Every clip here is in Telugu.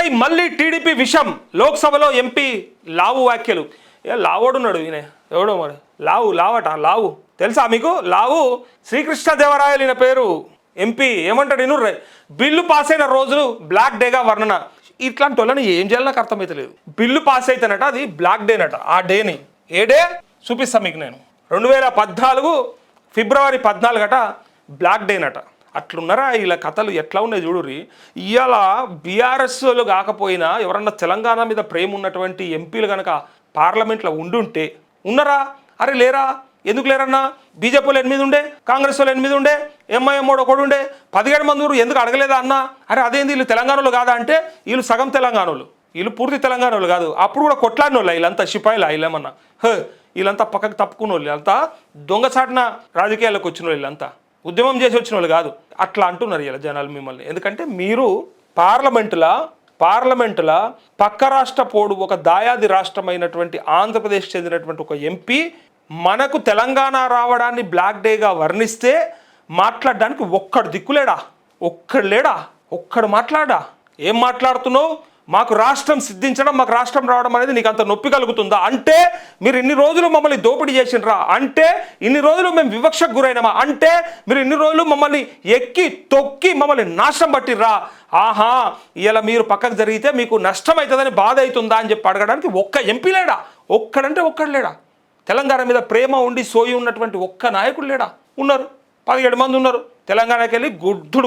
ఎంపీపై మళ్ళీ టీడీపీ విషం. లోక్సభలో ఎంపీ లావు వ్యాఖ్యలు. లావోడున్నాడు ఈయన, ఎవడో మరి లావు తెలుసా మీకు? లావు శ్రీకృష్ణదేవరాయలు ఈయన పేరు. ఎంపీ ఏమంటాడు ఇను, బిల్లు పాస్ అయిన రోజులు బ్లాక్ డేగా వర్ణన. ఇట్లాంటి వాళ్ళని ఏం చేయాలి నాకు అర్థమైతలేదు. బిల్లు పాస్ అయితేనట అది బ్లాక్ డేనట. ఆ డేని ఏ డే చూపిస్తాను మీకు నేను. 2014 ఫిబ్రవరి 14 బ్లాక్ డేనట. అట్లున్నారా ఇలా కథలు ఎట్లా ఉన్నాయి చూడుర్రి. ఇవాళ బీఆర్ఎస్లు కాకపోయినా ఎవరన్నా తెలంగాణ మీద ప్రేమ ఉన్నటువంటి ఎంపీలు కనుక పార్లమెంట్లో ఉండుంటే ఉన్నారా? అరే లేరా? ఎందుకు లేరన్నా? బీజేపీ వాళ్ళు 8 ఉండే, కాంగ్రెస్ వాళ్ళు 8 ఉండే, ఎంఐఎం ఒకడు ఉండే, 17 మంది ఎందుకు అడగలేదా అన్న? అరే అదేంది వీళ్ళు తెలంగాణలో కాదా అంటే వీళ్ళు సగం తెలంగాణలో, వీళ్ళు పూర్తి తెలంగాణలో కాదు. అప్పుడు కూడా కొట్లాడిన వాళ్ళు వీళ్ళంతా సిపాయిలు. వీళ్ళేమన్నా వీళ్ళంతా పక్కకు తప్పుకున్న వాళ్ళు, వీళ్ళంతా దొంగసాటిన రాజకీయాలకు వచ్చిన వాళ్ళు, వీళ్ళంతా ఉద్యమం చేసి వచ్చిన వాళ్ళు కాదు. అట్లా అంటున్నారు ఇలా జనాలు మిమ్మల్ని. ఎందుకంటే మీరు పార్లమెంటుల పక్క రాష్ట్ర పోడు ఒక దాయాది రాష్ట్రమైనటువంటి ఆంధ్రప్రదేశ్ చెందినటువంటి ఒక ఎంపీ మనకు తెలంగాణ రావడాన్ని బ్లాక్ డేగా వర్ణిస్తే మాట్లాడడానికి ఒక్కడు దిక్కులేడా? ఒక్కడు మాట్లాడా? ఏం మాట్లాడుతున్నావు? మాకు రాష్ట్రం సిద్ధించడం, మాకు రాష్ట్రం రావడం అనేది నీకు అంత నొప్పి కలుగుతుందా? అంటే మీరు ఇన్ని రోజులు మమ్మల్ని దోపిడీ చేసినరా? అంటే ఇన్ని రోజులు మేము వివక్షకు గురైనమా? అంటే మీరు ఇన్ని రోజులు మమ్మల్ని ఎక్కి తొక్కి మమ్మల్ని నాశనం పట్టిర్రా? ఆహా, ఇలా మీరు పక్కకు జరిగితే మీకు నష్టం అవుతుందని బాధ అవుతుందా అని చెప్పి అడగడానికి ఒక్క ఎంపీ లేడా? ఒక్కడంటే ఒక్కడు లేడా? తెలంగాణ మీద ప్రేమ ఉండి సోయి ఉన్నటువంటి ఒక్క నాయకుడు లేడా? ఉన్నారు, 17 మంది ఉన్నారు. తెలంగాణకి వెళ్ళి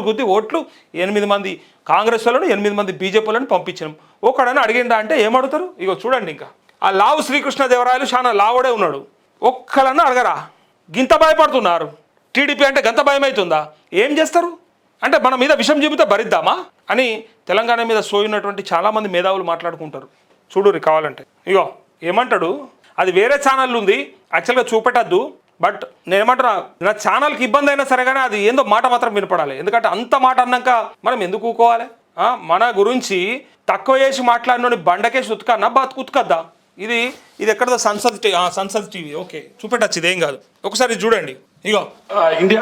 గుద్ది ఓట్లు 8 మంది కాంగ్రెస్ వాళ్ళను 8 మంది బీజేపీ వాళ్ళని పంపించినాం. ఒకడని అడిగిండా అంటే ఏమడుగుతారు? ఇగో చూడండి, ఇంకా ఆ లావు శ్రీకృష్ణదేవరాయలు చాలా లావుడే ఉన్నాడు. ఒక్కలన్నా అడగరా? గింత భయపడుతున్నారు. టీడీపీ అంటే గంత భయం అవుతుందా? ఏం చేస్తారు అంటే మన మీద విషం చెబితే భరిద్దామా అని తెలంగాణ మీద సోయి ఉన్నటువంటి చాలామంది మేధావులు మాట్లాడుకుంటారు. చూడురి కావాలంటే. ఇగో ఏమంటాడు, అది వేరే ఛానల్ ఉంది, యాక్చువల్గా చూపెట్టద్దు, బట్ నేను ఏమంటున్నా, నా ఛానల్కి ఇబ్బంది అయినా సరే కానీ అది ఏందో మాట మాత్రం వినపడాలి. ఎందుకంటే అంత మాట అన్నాక మనం ఎందుకు ఊకోవాలి? మన గురించి తక్కువ చేసి మాట్లాడినోని బండకేసి ఉతుకన్నా ఉతుకద్దా? ఇది ఎక్కడదో సంసద్ టీవీ. ఓకే చూపెట్టచ్చు, ఇదేం కాదు. ఒకసారి చూడండి. ఇగో India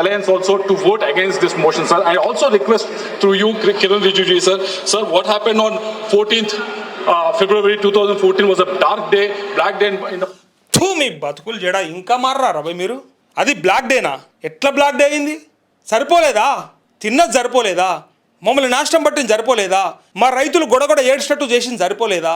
Alliance also to vote against this motion, sir. I also request through you, Kiran Rijiju sir. Sir, what happened on 14th February 2014 was a dark day, black day in the... మీ బతుకులు జడా ఇంకా మారరా భయ్ మీరు? అది బ్లాక్ డేనా? ఎట్లా బ్లాక్ డే అయింది? సరిపోలేదా? తిన్నది సరిపోలేదా? మమ్మల్ని నాశనం పట్టింది సరిపోలేదా? మా రైతులు గొడగొడ ఏడ్చినట్టు చేసింది సరిపోలేదా?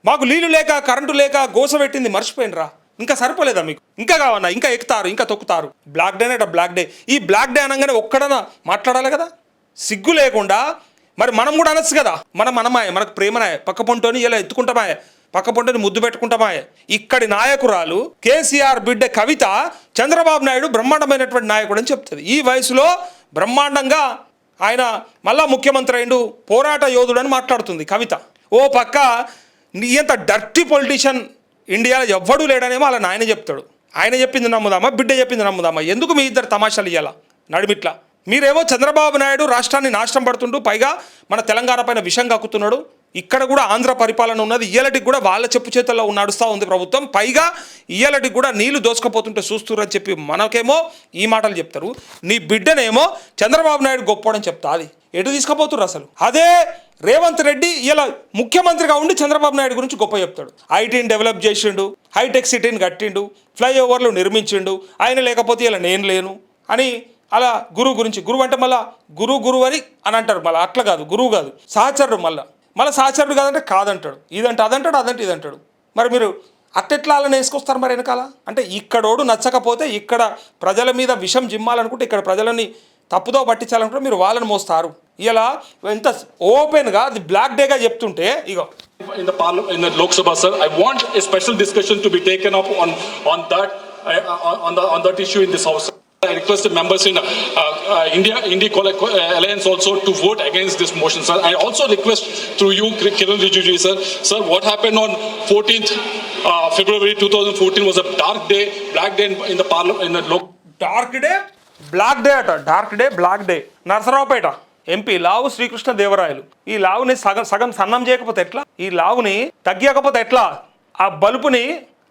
మాకు నీళ్లు లేక కరెంటు లేక గోస పెట్టింది మర్చిపోయినరా? ఇంకా సరిపోలేదా మీకు? ఇంకా కావన్నా? ఇంకా ఎక్కుతారు, ఇంకా తొక్కుతారు. బ్లాక్ డేనేట బ్లాక్ డే. ఈ బ్లాక్ డే అనగానే ఒక్కడనా మాట్లాడాలి కదా? సిగ్గు లేకుండా. మరి మనం కూడా అనొచ్చు కదా, మనమాయ, మనకు ప్రేమనాయ, పక్క పొంటోని ఇలా ఎత్తుకుంటామాయ, పక్క పొంటోని ముద్దు పెట్టుకుంటామాయ. ఇక్కడి నాయకురాలు కేసీఆర్ బిడ్డ కవిత చంద్రబాబు నాయుడు బ్రహ్మాండమైనటువంటి నాయకుడు అని చెప్తుంది. ఈ వయసులో బ్రహ్మాండంగా ఆయన మళ్ళా ముఖ్యమంత్రి అయిండు, పోరాట యోధుడు అని మాట్లాడుతుంది కవిత. ఓ పక్క ఇంత డర్టీ పొలిటీషియన్ ఇండియాలో ఎవ్వడూ లేడనేమో అలా నాయన చెప్తాడు. ఆయన చెప్పింది నమ్ముదామా, బిడ్డ చెప్పింది నమ్ముదామా? ఎందుకు మీ ఇద్దరు తమాషాలు ఇవ్వాలా నడిమిట్లా? మీరేమో చంద్రబాబు నాయుడు రాష్ట్రాన్ని నాశనం పడుతుంటూ పైగా మన తెలంగాణ పైన విషం కక్కుతున్నాడు. ఇక్కడ కూడా ఆంధ్ర పరిపాలన ఉన్నది. ఇయ్యలటికి కూడా వాళ్ళ చెప్పు చేతుల్లో నడుస్తూ ఉంది ప్రభుత్వం. పైగా ఇయ్యలటికి కూడా నీళ్లు దోసుకపోతుంటే చూస్తురని చెప్పి మనకేమో ఈ మాటలు చెప్తారు. నీ బిడ్డనేమో చంద్రబాబు నాయుడు గొప్పోడని చెప్తా. అది ఎటు తీసుకుపోతున్నారు అసలు? అదే రేవంత్ రెడ్డి ఇలా ముఖ్యమంత్రిగా ఉండి చంద్రబాబు నాయుడు గురించి గొప్ప చెప్తాడు. ఐటీని డెవలప్ చేసిండు, హైటెక్ సిటీని కట్టిండు, ఫ్లైఓవర్లు నిర్మించిండు, ఆయన లేకపోతే ఇలా నేను లేను అని అలా గురువు గురించి. గురువు అంటే మళ్ళీ గురువు అని అంటారు. మళ్ళీ అట్లా కాదు, గురువు కాదు, సహచరుడు. మళ్ళీ సహచరుడు కాదంటే కాదంటాడు, ఇదంటే అదంటాడు, అదంటే ఇదంటాడు. మరి మీరు అట్టెట్లా అలా వేసుకొస్తారు మరి వెనకాల? అంటే ఇక్కడోడు నచ్చకపోతే ఇక్కడ ప్రజల మీద విషం జిమ్మాలనుకుంటే, ఇక్కడ ప్రజలని తప్పుదో పట్టించాలనుకుంటే మీరు వాళ్ళని మోస్తారు. ఇలా ఎంత ఓపెన్గా అది బ్లాక్ డేగా చెప్తుంటే ఇగో in the parliament, in the Lok Sabha, sir, I want a special discussion to be taken up on that issue in this house. I request the members in India Alliance also to vote against this motion, sir. I also request through you, Kiran Rijiju sir. Sir, what happened on 14th February 2014 was a dark day, black day in the parliament, in the Lok. Dark day black day అట. Dark day black day. Narasaraopet MP Lavu Srikrishnadevarayalu. ఈ లావుని సగం సన్నం చేయకపోతే ఎట్లా? ఈ లావుని తగ్గియకపోతే ఎట్లా? ఆ బల్బుని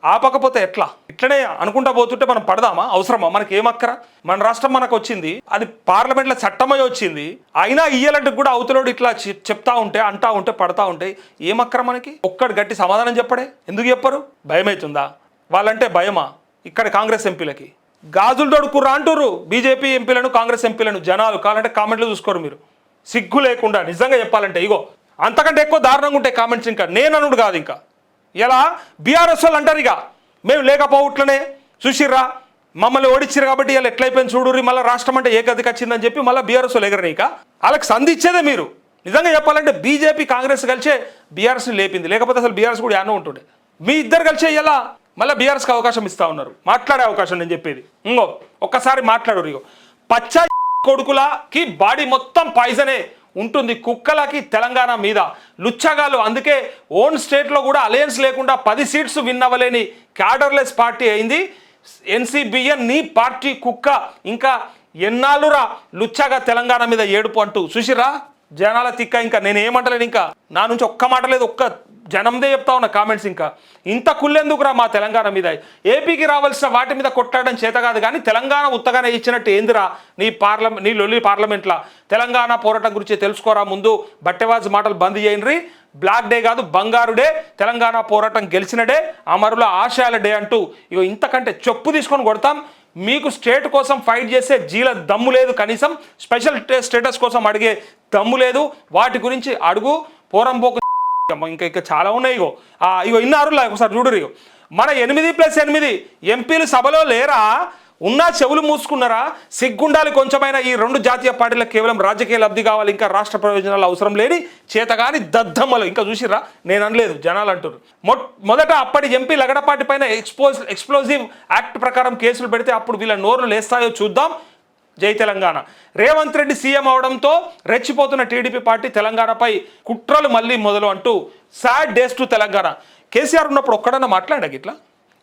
ఆపకపోతే ఎట్లా? ఇట్లనే అనుకుంటా పోతుంటే మనం పడదామా? అవసరమా? మనకి ఏమక్కరా? మన రాష్ట్రం మనకు వచ్చింది, అది పార్లమెంట్లో చట్టమై వచ్చింది, అయినా ఇయ్యాలంటే కూడా అవతలోడు ఇట్లా చెప్తా ఉంటే అంటా ఉంటే పడతా ఉంటే ఏమక్కరా మనకి? ఒక్కడు గట్టి సమాధానం చెప్పడే, ఎందుకు చెప్పరు? భయమవుతుందా? వాళ్ళంటే భయమా? ఇక్కడ కాంగ్రెస్ ఎంపీలకి గాజులు దొడుకుర్రా అంటుర్రు బీజేపీ ఎంపీలను, కాంగ్రెస్ ఎంపీలను జనాలు. కావాలంటే కామెంట్లు చూసుకోరు మీరు, సిగ్గు లేకుండా. నిజంగా చెప్పాలంటే ఇగో అంతకంటే ఎక్కువ దారుణంగా ఉంటాయి కామెంట్స్. ఇంకా నేను అనుడు కాదు, ఇంకా ఇలా బీఆర్ఎస్ వాళ్ళు అంటారు ఇక మేము లేకపోవట్లనే చూసిర్రా మమ్మల్ని ఓడిచ్చిర్రు కాబట్టి ఇలా ఎట్లయిపోయింది చూడుర్రి, మళ్ళీ రాష్ట్రం అంటే ఏ గదికి వచ్చిందని చెప్పి మళ్ళీ బీఆర్ఎస్ వాళ్ళు ఎగరని ఇక వాళ్ళకి సంధి ఇచ్చేదే మీరు. నిజంగా చెప్పాలంటే బీజేపీ కాంగ్రెస్ కలిసే బీఆర్ఎస్ని లేపింది, లేకపోతే అసలు బీఆర్ఎస్ కూడా యానో ఉంటుండే. మీ ఇద్దరు కలిసే ఇలా మళ్ళీ బీఆర్ఎస్కి అవకాశం ఇస్తా ఉన్నారు, మాట్లాడే అవకాశం. నేను చెప్పేది ఇంకో ఒక్కసారి మాట్లాడు. ఇగో పచ్చ కొడుకులకి బాడీ మొత్తం పాయిజనే ఉంటుంది, కుక్కలకి తెలంగాణ మీద లుచ్చగాలు. అందుకే ఓన్ స్టేట్లో కూడా అలయన్స్ లేకుండా 10 సీట్స్ విన్ అవ్వలేని క్యాడర్లెస్ పార్టీ అయింది ఎన్సీబీఎన్. నీ పార్టీ కుక్క ఇంకా ఎన్నాళ్ళురా లుచ్చగా తెలంగాణ మీద ఏడుపు అంటూ చూసిరా జనాల తిక్క. ఇంకా నేను ఏమంటలేను, ఇంకా నా నుంచి ఒక్క మాట లేదు, ఒక్క జనందే చెప్తా ఉన్న కామెంట్స్. ఇంకా ఇంత కుళ్ళెందుకురా మా తెలంగాణ మీద? ఏపీకి రావాల్సిన వాటి మీద కొట్లాడడం చేత కాదు, కానీ తెలంగాణ ఉత్తగానే ఇచ్చినట్టు ఏందిరా నీ లొల్లి పార్లమెంట్లో? తెలంగాణ పోరాటం గురించి తెలుసుకోరా ముందు. బట్టెవాజ్ మాటలు బంద్ చేయండి. బ్లాక్ డే కాదు బంగారు డే, తెలంగాణ పోరాటం గెలిచిన డే, అమరుల ఆశయాల డే అంటూ ఇగో ఇంతకంటే చెప్పు తీసుకొని కొడతాం. మీకు స్టేట్ కోసం ఫైట్ చేసే జీల దమ్ము లేదు, కనీసం స్పెషల్ స్టేటస్ కోసం అడిగే దమ్ము లేదు. వాటి గురించి అడుగు పోరంపోకు. ఇంకా చాలా ఉన్నాయి. ఇగో ఇన్నారు ఒకసారి చూడరు. ఇగో మన 8+8 ఎంపీలు సభలో లేరా? ఉన్నా చెవులు మూసుకున్నారా? సిగ్గుండాలి కొంచెమైనా. ఈ 2 జాతీయ పార్టీలకు కేవలం రాజకీయ లబ్ధి కావాలి, ఇంకా రాష్ట్ర ప్రయోజనాలు అవసరం లేని చేతగాని దద్దమ్మలు. ఇంకా చూసిర్రా, నేను అనలేదు, జనాలు అంటారు. మొదట అప్పటి ఎంపీ లగడపాటి పైన ఎక్స్ప్లోజివ్ యాక్ట్ ప్రకారం కేసులు పెడితే అప్పుడు వీళ్ళ నోర్లు లేస్తాయో చూద్దాం. జై తెలంగాణ. రేవంత్ రెడ్డి సీఎం అవడంతో రెచ్చిపోతున్న టీడీపీ పార్టీ తెలంగాణపై కుట్రలు మళ్ళీ మొదలు అంటూ sad days to Telangana. KCR ఉన్నప్పుడు ఒక్కడన్నా మాట్లాడాక ఇట్లా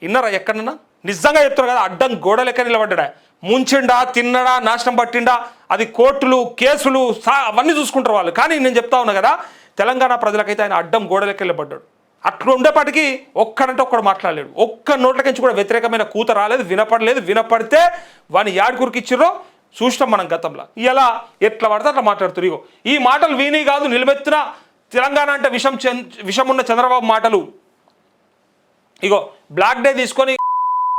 ఇన్నారా ఎక్కడన్నా? నిజంగా చెప్తున్నారు కదా, అడ్డం గోడ లెక్క నిలబడ్డా. ముంచిండా, తిన్నడా, నాశనం పట్టిండా, అది కోర్టులు కేసులు అవన్నీ చూసుకుంటారు వాళ్ళు. కానీ నేను చెప్తా ఉన్నా కదా, తెలంగాణ ప్రజలకైతే ఆయన అడ్డం గోడ లెక్క నిలబడ్డాడు. అట్లా ఉండేపాటికి ఒక్కడంటే ఒక్కడు మాట్లాడలేడు. ఒక్క నోట్లకించి కూడా వ్యతిరేకమైన కూత రాలేదు, వినపడలేదు. వినపడితే వాని యాడ్కూరికి ఇచ్చిర్రో చూసినాం మనం గతంలో. ఇలా ఎట్లా పడితే అట్లా మాట్లాడుతారు. ఇగో ఈ మాటలు వీని కాదు, నిలబెత్తిన తెలంగాణ అంటే విషం ఉన్న చంద్రబాబు మాటలు. ఇగో బ్లాక్ డే తీసుకొని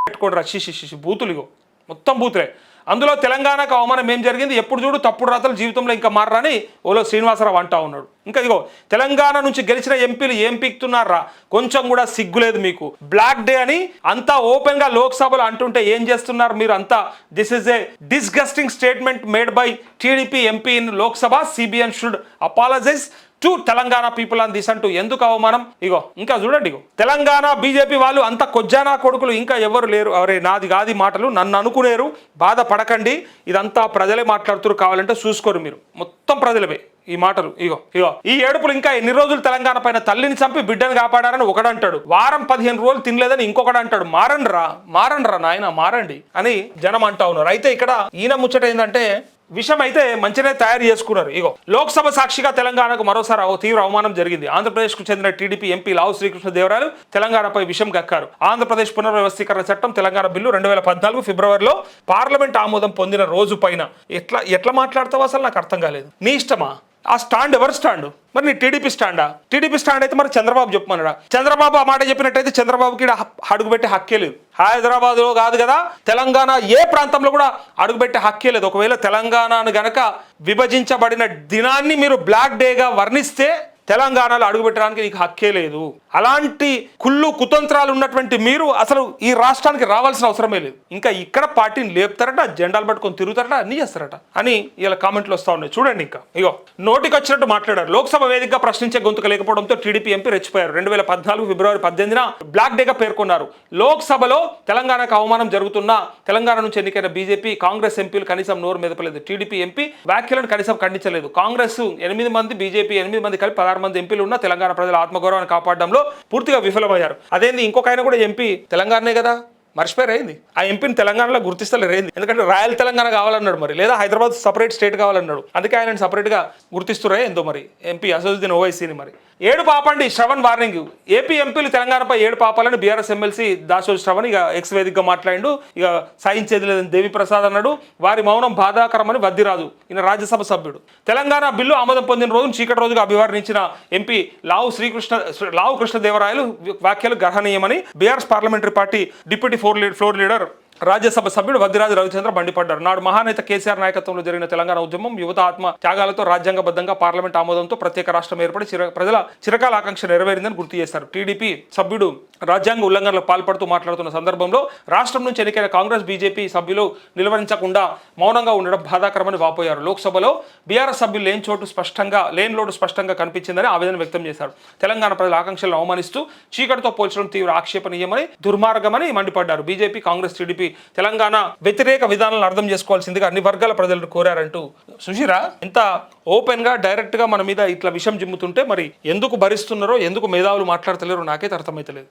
పెట్టుకోండి శిషి బూతులు. ఇగో మొత్తం బూతులే. అందులో తెలంగాణకు అవమానం ఏం జరిగింది, ఎప్పుడు చూడు తప్పుడు రాతలు జీవితంలో ఇంకా మారని ఓలో శ్రీనివాసరావు అంటా ఉన్నాడు. ఇంకా ఇగో తెలంగాణ నుంచి గెలిచిన ఎంపీలు ఏం పీక్తున్నారా? కొంచెం కూడా సిగ్గులేదు మీకు. బ్లాక్ డే అని అంతా ఓపెన్గా లోక్సభలో అంటుంటే ఏం చేస్తున్నారు మీరు అంతా? This is a disgusting statement made by TDP MP in Lok Sabha. CBN should apologize to Telangana people అని దిస్ అంటూ. ఎందుకు అవమానం? ఇగో ఇంకా చూడండి. ఇగో తెలంగాణ బీజేపీ వాళ్ళు అంత కొజ్జానా కొడుకులు ఇంకా ఎవరు లేరు. అవరే నాది కాది మాటలు, నన్ను అనుకునేరు, బాధపడకండి, ఇదంతా ప్రజలే మాట్లాడుతున్నారు, కావాలంటే చూసుకోరు మీరు, మొత్తం ప్రజలవే ఈ మాటలు. ఇగో ఈ ఏడుపులు ఇంకా ఎన్ని రోజులు తెలంగాణ పైన? తల్లిని చంపి బిడ్డను కాపాడారని ఒకడంటాడు, వారం 15 రోజులు తినలేదని ఇంకొకడు అంటాడు. మారండ్రా నాయన మారండి అని జనం అంటా ఉన్నారు. అయితే ఇక్కడ ఈయన ముచ్చట ఏంటంటే, విషయం అయితే మంచిగానే తయారు చేసుకున్నారు. ఇగో లోక్సభ సాక్షిగా తెలంగాణకు మరోసారి తీవ్ర అవమానం జరిగింది. ఆంధ్రప్రదేశ్కు చెందిన టీడీపీ ఎంపీ లావు శ్రీకృష్ణదేవరాయలు తెలంగాణపై విషం కక్కారు. ఆంధ్రప్రదేశ్ పునర్వ్యవస్థీకరణ చట్టం తెలంగాణ బిల్లు 2014 ఫిబ్రవరిలో పార్లమెంట్ ఆమోదం పొందిన రోజు పైన ఎట్లా మాట్లాడతావు అసలు నాకు అర్థం కాలేదు. నీ ఇష్టమా? ఆ స్టాండ్ ఎవరు స్టాండ్? మరి నీ టీడీపీ స్టాండా? టీడీపీ స్టాండ్ అయితే మరి చంద్రబాబు చెప్పమన్నాడా? చంద్రబాబు ఆ మాట చెప్పినట్టయితే చంద్రబాబుకి అడుగుపెట్టే హక్కే లేదు. హైదరాబాద్లో కాదు కదా, తెలంగాణ ఏ ప్రాంతంలో కూడా అడుగుపెట్టే హక్కే లేదు. ఒకవేళ తెలంగాణను గనక విభజించబడిన దినాన్ని మీరు బ్లాక్ డేగా వర్ణిస్తే తెలంగాణలో అడుగుపెట్టడానికి నీకు హక్కే లేదు. అలాంటి కుళ్ళు కుతంత్రాలు ఉన్నటువంటి మీరు అసలు ఈ రాష్ట్రానికి రావాల్సిన అవసరమే లేదు. ఇంకా ఇక్కడ పార్టీని లేపుతారట, జెండాలు పట్టుకొని తిరుగుతారట, అన్ని చేస్తారట అని ఇలా కామెంట్లు వస్తూ ఉన్నాయి. చూడండి. ఇంకా ఇగో నోటికి వచ్చినట్టు మాట్లాడారు. లోక్సభ వేదికగా ప్రశ్నించే గొంతుక లేకపోవడంతో టీడీపీ ఎంపీ రెచ్చిపోయారు. 2014 ఫిబ్రవరి 18న బ్లాక్ డేగా పేర్కొన్నారు. లోక్సభలో తెలంగాణకు అవమానం జరుగుతున్న తెలంగాణ నుంచి ఎన్నికైన బీజేపీ కాంగ్రెస్ ఎంపీలు కనీసం నోరు మెదపలేదు. టీడీపీ ఎంపీ వ్యాఖ్యలను కనీసం ఖండించలేదు. కాంగ్రెస్ 8 మంది, బీజేపీ 8 మంది కలిపి 16 మంది ఎంపీలు ఉన్న తెలంగాణ ప్రజల ఆత్మగౌరవాన్ని కాపాడడంలో పూర్తిగా విఫలమయ్యారు. అదేంది ఇంకొక ఆయన కూడా ఎంపీ తెలంగాణనే కదా, మర్చిపోయారైంది ఆ ఎంపీని తెలంగాణలో గుర్తిస్తలేరైంది, ఎందుకంటే రాయల్ తెలంగాణ కావాలన్నాడు మరి, లేదా హైదరాబాద్ సపరేట్ స్టేట్ కావాలన్నాడు, అందుకే ఆయన సపరేట్గా గుర్తిస్తురే ఏందో మరి ఎంపీ అసదుద్దీన్ ఓవైసీని. మరి 7 పాపండి శ్రవణ్ వార్నింగ్. ఏపీ ఎంపీలు తెలంగాణపై 7 పాపాలని బీఆర్ఎస్ ఎమ్మెల్సీ దాసోజు శ్రవణ్ ఇక ఎక్స్ వేదికగా మాట్లాడిండు. ఇక సాయించేది లేదని దేవిప్రసాద్ అన్నాడు. వారి మౌనం బాధాకరమని వద్దిరాజు, ఈయన రాజ్యసభ సభ్యుడు. తెలంగాణ బిల్లు ఆమోదం పొందిన రోజును చీకటి రోజుగా అభివర్ణించిన ఎంపీ లావు కృష్ణదేవరాయలు వ్యాఖ్యలు గర్హనీయమని BRS parliamentary party deputy floor leader Rajya Sabha సభ్యుడు వద్దిరాజు రవిచంద్ర మండిపడ్డారు. నాడు మహానేత కేసీఆర్ నాయకత్వంలో జరిగిన తెలంగాణ ఉద్యమం యువత ఆత్మ త్యాగాలతో రాజ్యాంగబద్ధంగా పార్లమెంట్ ఆమోదంతో ప్రత్యేక రాష్ట్రం ఏర్పడి ప్రజల చిరకాల ఆకాంక్ష నెరవేరిందని గుర్తు చేశారు. టీడీపీ సభ్యుడు రాజ్యాంగ ఉల్లంఘనలకు పాల్పడుతూ మాట్లాడుతున్న సందర్భంలో రాష్ట్రం నుంచి ఎన్నికైన కాంగ్రెస్ బీజేపీ సభ్యులు నిలువరించకుండా మౌనంగా ఉండడం బాధాకరమని వాపోయారు. లోక్సభలో బీఆర్ఎస్ సభ్యులు లేని లోటు స్పష్టంగా కనిపించిందని ఆవేదన వ్యక్తం చేశారు. తెలంగాణ ప్రజల ఆకాంక్షలను అవమానిస్తూ చీకటితో పోల్చడం తీవ్ర ఆక్షేపణీయమని దుర్మార్గమని మండిపడ్డారు. బీజేపీ కాంగ్రెస్ టీడీపీ తెలంగాణ వ్యతిరేక విధానాలను అర్థం చేసుకోవాల్సిందిగా అన్ని వర్గాల ప్రజలను కోరారంటూ. సుశీరా ఎంత ఓపెన్ గా డైరెక్ట్ గా మన మీద ఇట్లా విషం జిమ్ముతుంటే మరి ఎందుకు భరిస్తున్నారో, ఎందుకు మేధావులు మాట్లాడతలేరో నాకైతే అర్థమైతలేదు.